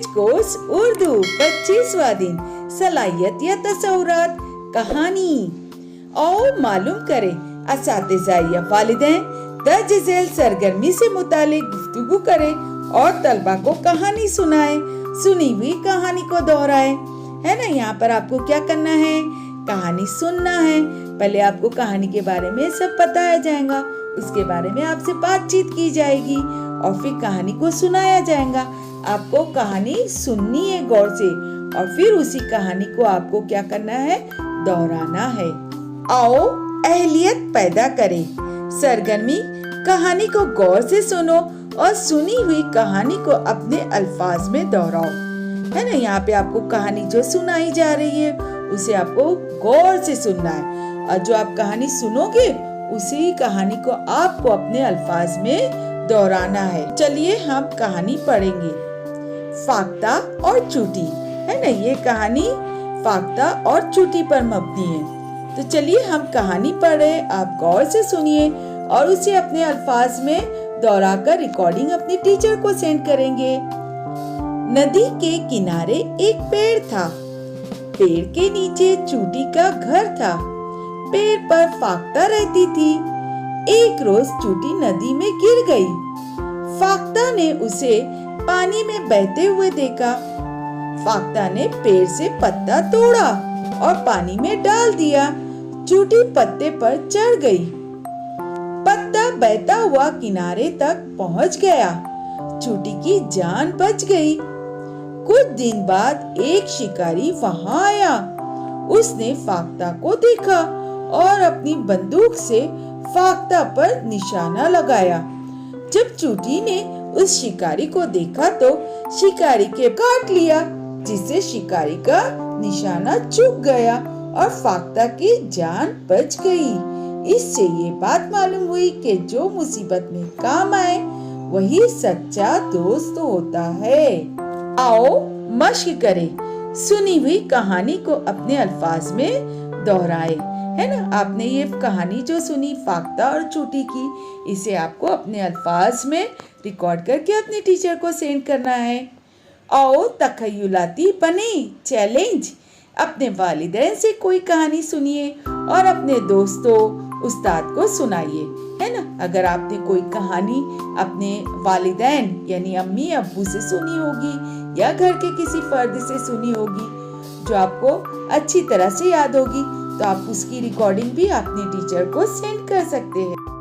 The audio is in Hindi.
कोर्स उर्दू 25वां दिन सलाहियत या तसव्वुरात कहानी। और मालूम करें असातिज़ा या वालिदैन दर्ज झेल सरगर्मी से मुतालिक गुफ्तगू करें और तलबा को कहानी सुनाए। सुनी हुई कहानी को दोहराए। है ना, यहाँ पर आपको क्या करना है, कहानी सुनना है। पहले आपको कहानी के बारे में सब बताया जाएगा, उसके बारे में आपसे बातचीत की जाएगी और फिर कहानी को सुनाया जाएगा। आपको कहानी सुननी है गौर से और फिर उसी कहानी को आपको क्या करना है, दोहराना है। आओ अहलियत पैदा करें। सरगर्मी, कहानी को गौर से सुनो और सुनी हुई कहानी को अपने अल्फाज में दोहराओ। है ना, यहाँ पे आपको कहानी जो सुनाई जा रही है उसे आपको गौर से सुनना है और जो आप कहानी सुनोगे उसी कहानी को आपको अपने अल्फाज में दोहराना है। चलिए हम कहानी पढ़ेंगे। फाख्ता और चूटी। है ना, ये कहानी फाख्ता और चूटी पर मबनी है। तो चलिए हम कहानी पढ़े, आप गौर से सुनिए और उसे अपने अल्फाज में दोहराकर रिकॉर्डिंग अपनी टीचर को सेंड करेंगे। नदी के किनारे एक पेड़ था। पेड़ के नीचे चूटी का घर था। पेड़ पर फाख्ता रहती थी। एक रोज चूटी नदी में गिर गई। फाख्ता ने उसे पानी में बहते हुए देखा। फाख्ता ने पेड़ से पत्ता तोड़ा और पानी में डाल दिया। चूटी पत्ते पर चढ़ गई। पत्ता बहता हुआ किनारे तक पहुंच गया। चूटी की जान बच गई। कुछ दिन बाद एक शिकारी वहां आया। उसने फाख्ता को देखा और अपनी बंदूक से फाख्ता पर निशाना लगाया। जब चूटी ने उस शिकारी को देखा तो शिकारी के काट लिया, जिससे शिकारी का निशाना चूक गया और फाख्ता की जान बच गई। इससे ये बात मालूम हुई कि जो मुसीबत में काम आए वही सच्चा दोस्त होता है। आओ मश्क करें। सुनी हुई कहानी को अपने अल्फाज में दोहराए। है ना, आपने ये कहानी जो सुनी फाख्ता और चूटी की, इसे आपको अपने अल्फाज में रिकॉर्ड करके अपने टीचर को सेंड करना है। आओ तखय्युलाती बने चैलेंज। अपने वालिदैन से कोई कहानी सुनिए और अपने दोस्तों उस्ताद को सुनाइए। है ना, अगर आपने कोई कहानी अपने वालिदैन यानी अम्मी अब्बू से सुनी होगी या घर के किसी फर्द से सुनी होगी जो आपको अच्छी तरह से याद होगी, तो आप उसकी रिकॉर्डिंग भी अपने टीचर को सेंड कर सकते हैं।